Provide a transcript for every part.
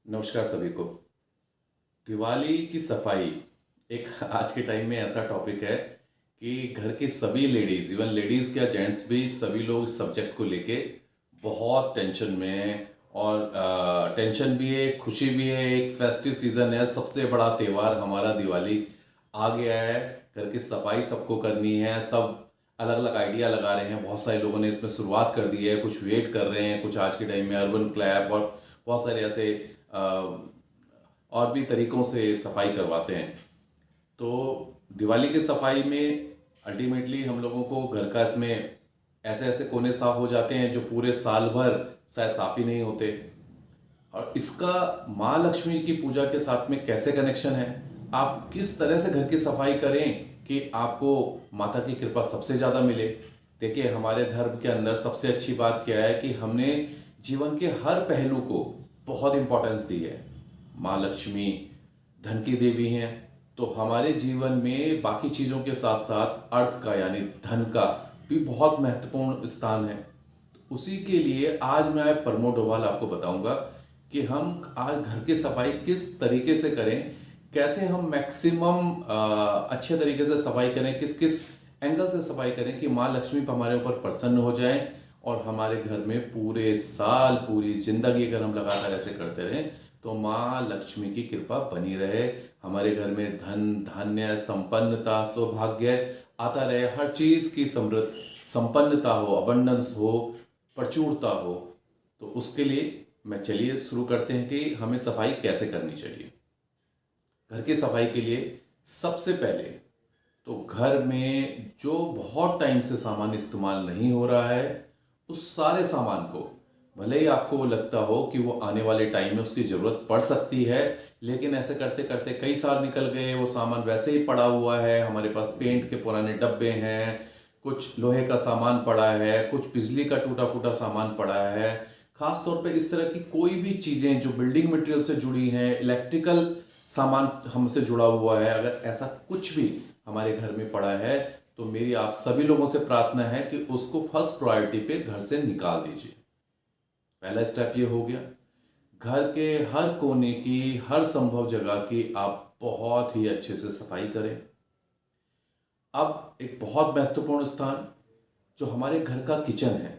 नमस्कार सभी को। दिवाली की सफाई एक आज के टाइम में ऐसा टॉपिक है कि घर की सभी लेडीज, इवन लेडीज क्या जेंट्स भी, सभी लोग इस सब्जेक्ट को लेके बहुत टेंशन में हैं। और टेंशन भी है, खुशी भी है। एक फेस्टिव सीजन है, सबसे बड़ा त्यौहार हमारा दिवाली आ गया है। घर की सफाई सबको करनी है, सब अलग अलग आइडिया लगा रहे हैं। बहुत सारे लोगों ने इसमें शुरुआत कर दी है, कुछ वेट कर रहे हैं, कुछ आज के टाइम में अर्बन क्लैप और बहुत सारे ऐसे और भी तरीकों से सफाई करवाते हैं। तो दिवाली की सफाई में अल्टीमेटली हम लोगों को घर का इसमें ऐसे ऐसे कोने साफ हो जाते हैं जो पूरे साल भर शायद साफ ही नहीं होते। और इसका माँ लक्ष्मी की पूजा के साथ में कैसे कनेक्शन है, आप किस तरह से घर की सफाई करें कि आपको माता की कृपा सबसे ज़्यादा मिले। देखिए, हमारे धर्म के अंदर सबसे अच्छी बात क्या है कि हमने जीवन के हर पहलू को बहुत इंपॉर्टेंस दी है। माँ लक्ष्मी धन की देवी हैं, तो हमारे जीवन में बाकी चीज़ों के साथ साथ अर्थ का यानी धन का भी बहुत महत्वपूर्ण स्थान है। उसी के लिए आज मैं प्रमोद डोभाल आपको बताऊंगा कि हम आज घर की सफाई किस तरीके से करें, कैसे हम मैक्सिमम अच्छे तरीके से सफाई करें, किस किस एंगल से सफाई करें कि माँ लक्ष्मी हमारे ऊपर प्रसन्न हो जाए और हमारे घर में पूरे साल पूरी जिंदगी अगर हम लगातार ऐसे करते रहें तो माँ लक्ष्मी की कृपा बनी रहे। हमारे घर में धन धान्य संपन्नता सौभाग्य आता रहे, हर चीज़ की समृद्ध संपन्नता हो, अबंडेंस हो, प्रचुरता हो। तो उसके लिए मैं चलिए शुरू करते हैं कि हमें सफाई कैसे करनी चाहिए। घर की सफाई के लिए सबसे पहले तो घर में जो बहुत टाइम से सामान इस्तेमाल नहीं हो रहा है, उस सारे सामान को, भले ही आपको वो लगता हो कि वो आने वाले टाइम में उसकी ज़रूरत पड़ सकती है, लेकिन ऐसे करते करते कई साल निकल गए, वो सामान वैसे ही पड़ा हुआ है। हमारे पास पेंट के पुराने डब्बे हैं, कुछ लोहे का सामान पड़ा है, कुछ बिजली का टूटा फूटा सामान पड़ा है। खास तौर पे इस तरह की कोई भी चीज़ें जो बिल्डिंग मटेरियल से जुड़ी हैं, इलेक्ट्रिकल सामान हमसे जुड़ा हुआ है, अगर ऐसा कुछ भी हमारे घर में पड़ा है तो मेरी आप सभी लोगों से प्रार्थना है कि उसको फर्स्ट प्रायोरिटी पे घर से निकाल दीजिए। पहला स्टेप ये हो गया। घर के हर कोने की, हर संभव जगह की आप बहुत ही अच्छे से सफाई करें। अब एक बहुत महत्वपूर्ण स्थान जो हमारे घर का किचन है,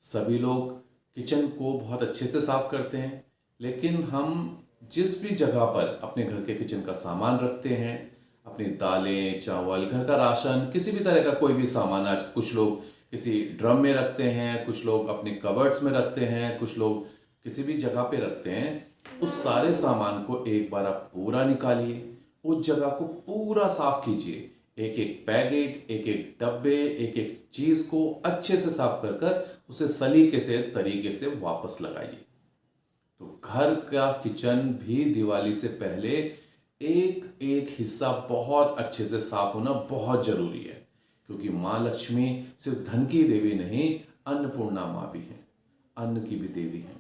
सभी लोग किचन को बहुत अच्छे से साफ करते हैं, लेकिन हम जिस भी जगह पर अपने घर के किचन का सामान रखते हैं, अपनी दालें चावल घर का राशन किसी भी तरह का कोई भी सामान, आज कुछ लोग किसी ड्रम में रखते हैं, कुछ लोग अपने कबर्ड्स में रखते हैं, कुछ लोग किसी भी जगह पे रखते हैं। उस सारे सामान को एक बार आप पूरा निकालिए, उस जगह को पूरा साफ कीजिए। एक एक पैकेट, एक एक डब्बे, एक एक चीज़ को अच्छे से साफ कर कर उसे सलीके से तरीके से वापस लगाइए। तो घर का किचन भी दिवाली से पहले एक एक हिस्सा बहुत अच्छे से साफ होना बहुत जरूरी है, क्योंकि माँ लक्ष्मी सिर्फ धन की देवी नहीं, अन्नपूर्णा माँ भी है, अन्न की भी देवी है।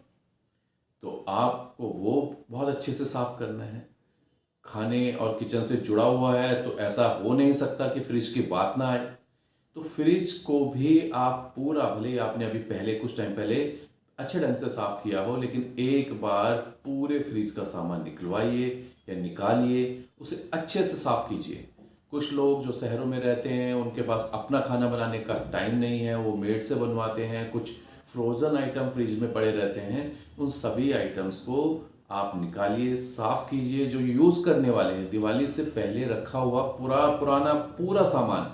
तो आपको वो बहुत अच्छे से साफ करना है। खाने और किचन से जुड़ा हुआ है तो ऐसा हो नहीं सकता कि फ्रिज की बात ना आए। तो फ्रिज को भी आप पूरा, भले ही आपने अभी पहले कुछ टाइम पहले अच्छे ढंग से साफ किया हो, लेकिन एक बार पूरे फ्रिज का सामान निकलवाइए या निकालिए, उसे अच्छे से साफ कीजिए। कुछ लोग जो शहरों में रहते हैं उनके पास अपना खाना बनाने का टाइम नहीं है, वो मेड से बनवाते हैं। कुछ फ्रोज़न आइटम फ्रिज में पड़े रहते हैं, उन सभी आइटम्स को आप निकालिए, साफ कीजिए। जो यूज़ करने वाले हैं, दिवाली से पहले रखा हुआ पुराना पूरा सामान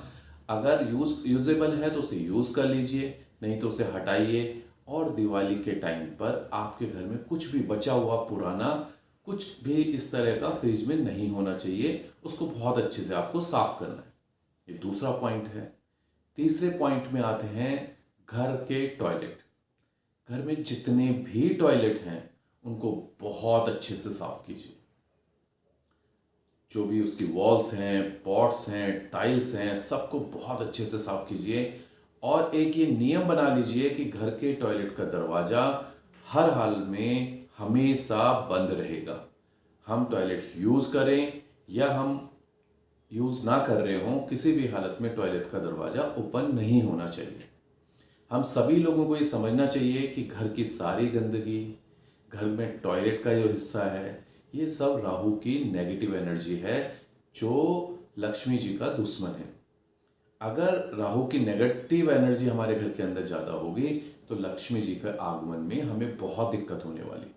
अगर यूजेबल है तो उसे यूज़ कर लीजिए, नहीं तो उसे हटाइए। और दिवाली के टाइम पर आपके घर में कुछ भी बचा हुआ पुराना कुछ भी इस तरह का फ्रिज में नहीं होना चाहिए, उसको बहुत अच्छे से आपको साफ करना है। ये दूसरा पॉइंट है। तीसरे पॉइंट में आते हैं घर के टॉयलेट। घर में जितने भी टॉयलेट हैं उनको बहुत अच्छे से साफ कीजिए। जो भी उसकी वॉल्स हैं, पॉट्स हैं, टाइल्स हैं, सबको बहुत अच्छे से साफ कीजिए। और एक ये नियम बना लीजिए कि घर के टॉयलेट का दरवाज़ा हर हाल में हमेशा बंद रहेगा। हम टॉयलेट यूज़ करें या हम यूज़ ना कर रहे हों, किसी भी हालत में टॉयलेट का दरवाज़ा ओपन नहीं होना चाहिए। हम सभी लोगों को ये समझना चाहिए कि घर की सारी गंदगी, घर में टॉयलेट का जो हिस्सा है, ये सब राहु की नेगेटिव एनर्जी है जो लक्ष्मी जी का दुश्मन है। अगर राहु की नेगेटिव एनर्जी हमारे घर के अंदर ज़्यादा होगी तो लक्ष्मी जी के आगमन में हमें बहुत दिक्कत होने वाली है।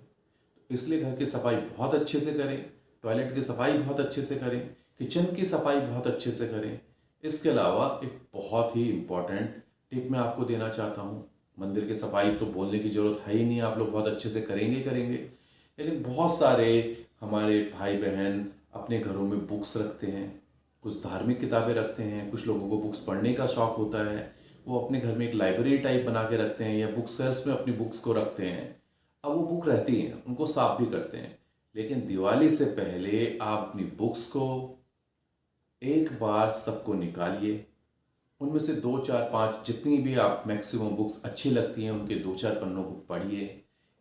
इसलिए घर की सफाई बहुत अच्छे से करें, टॉयलेट की सफाई बहुत अच्छे से करें, किचन की सफाई बहुत अच्छे से करें। इसके अलावा एक बहुत ही इम्पॉर्टेंट टिप मैं आपको देना चाहता हूँ। मंदिर की सफाई तो बोलने की ज़रूरत है ही नहीं, आप लोग बहुत अच्छे से करेंगे करेंगे। लेकिन बहुत सारे हमारे भाई बहन अपने घरों में बुक्स रखते हैं, कुछ धार्मिक किताबें रखते हैं, कुछ लोगों को बुक्स पढ़ने का शौक़ होता है, वो अपने घर में एक लाइब्रेरी टाइप बना के रखते हैं या बुक सेल्स में अपनी बुक्स को रखते हैं। अब वो बुक रहती हैं, उनको साफ भी करते हैं, लेकिन दिवाली से पहले आप अपनी बुक्स को एक बार सबको निकालिए। उनमें से 2 4 5 जितनी भी आप मैक्सिमम बुक्स अच्छी लगती हैं उनके 2 4 पन्नों को पढ़िए।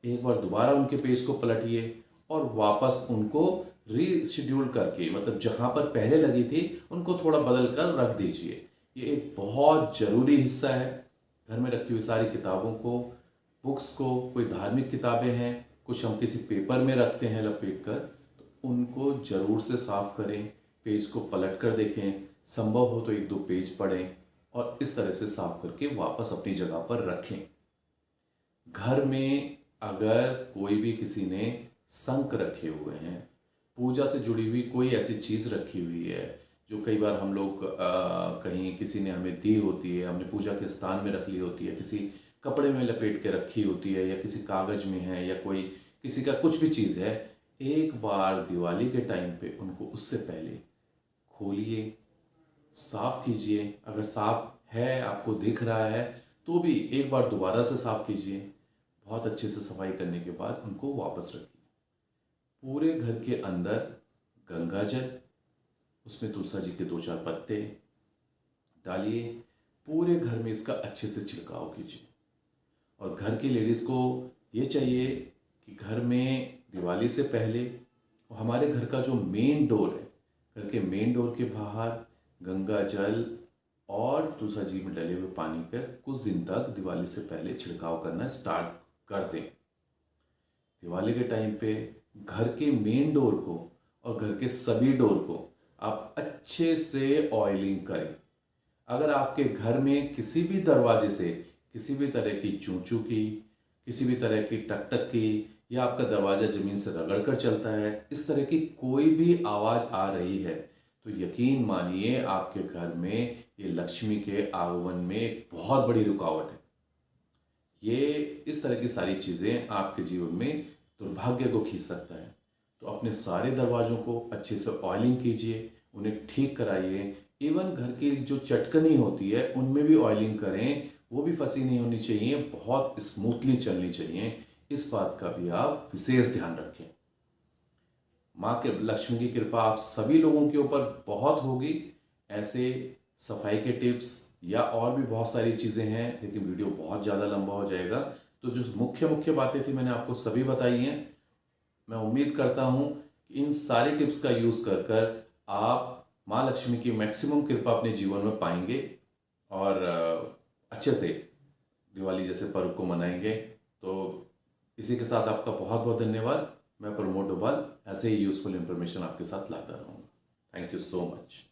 एक बार दोबारा उनके पेज को पलटिए और वापस उनको रीशेड्यूल करके, मतलब जहाँ पर पहले लगी थी उनको थोड़ा बदल कर रख दीजिए। ये एक बहुत ज़रूरी हिस्सा है। घर में रखी हुई सारी किताबों को, बुक्स को, कोई धार्मिक किताबें हैं, कुछ हम किसी पेपर में रखते हैं लपेट कर, तो उनको ज़रूर से साफ़ करें, पेज को पलट कर देखें, संभव हो तो 1 2 पेज पढ़ें और इस तरह से साफ करके वापस अपनी जगह पर रखें। घर में अगर कोई भी किसी ने शंख रखे हुए हैं, पूजा से जुड़ी हुई कोई ऐसी चीज़ रखी हुई है जो कई बार हम लोग कहीं किसी ने हमें दी होती है, हमने पूजा के स्थान में रख ली होती है, किसी कपड़े में लपेट के रखी होती है या किसी कागज़ में है या कोई किसी का कुछ भी चीज़ है, एक बार दिवाली के टाइम पे उनको उससे पहले खोलिए, साफ़ कीजिए। अगर साफ है, आपको दिख रहा है, तो भी एक बार दोबारा से साफ़ कीजिए। बहुत अच्छे से सफाई करने के बाद उनको वापस रखिए। पूरे घर के अंदर गंगा जल, उसमें तुलसी जी के 2 4 पत्ते डालिए। पूरे घर में इसका अच्छे से छिड़काव कीजिए। और घर की लेडीज़ को ये चाहिए कि घर में दिवाली से पहले हमारे घर का जो मेन डोर है, घर के मेन डोर के बाहर गंगा जल और तुलसी जी में डले हुए पानी पर कुछ दिन तक दिवाली से पहले छिड़काव करना स्टार्ट कर दें। दिवाली के टाइम पे घर के मेन डोर को और घर के सभी डोर को आप अच्छे से ऑयलिंग करें। अगर आपके घर में किसी भी दरवाजे से किसी भी तरह की चूं-चूं की, किसी भी तरह की टक-टक की, या आपका दरवाज़ा ज़मीन से रगड़ कर चलता है, इस तरह की कोई भी आवाज़ आ रही है, तो यकीन मानिए आपके घर में ये लक्ष्मी के आगमन में एक बहुत बड़ी रुकावट है। ये इस तरह की सारी चीज़ें आपके जीवन में दुर्भाग्य को खींच सकता है। तो अपने सारे दरवाज़ों को अच्छे से ऑयलिंग कीजिए, उन्हें ठीक कराइए। इवन घर की जो चटकनी होती है उनमें भी ऑयलिंग करें, वो भी फंसी नहीं होनी चाहिए, बहुत स्मूथली चलनी चाहिए। इस बात का भी आप विशेष ध्यान रखें। माँ के लक्ष्मी की कृपा आप सभी लोगों के ऊपर बहुत होगी। ऐसे सफाई के टिप्स या और भी बहुत सारी चीज़ें हैं, लेकिन वीडियो बहुत ज़्यादा लंबा हो जाएगा। तो जो मुख्य मुख्य बातें थी मैंने आपको सभी बताई हैं। मैं उम्मीद करता हूँ कि इन सारी टिप्स का यूज़ कर कर आप माँ लक्ष्मी की मैक्सिमम कृपा अपने जीवन में पाएंगे और अच्छे से दिवाली जैसे पर्व को मनाएंगे। तो इसी के साथ आपका बहुत बहुत धन्यवाद। मैं प्रमोद डोभाल ऐसे ही यूज़फुल इन्फॉर्मेशन आपके साथ लाता रहूँगा। Thank you so much.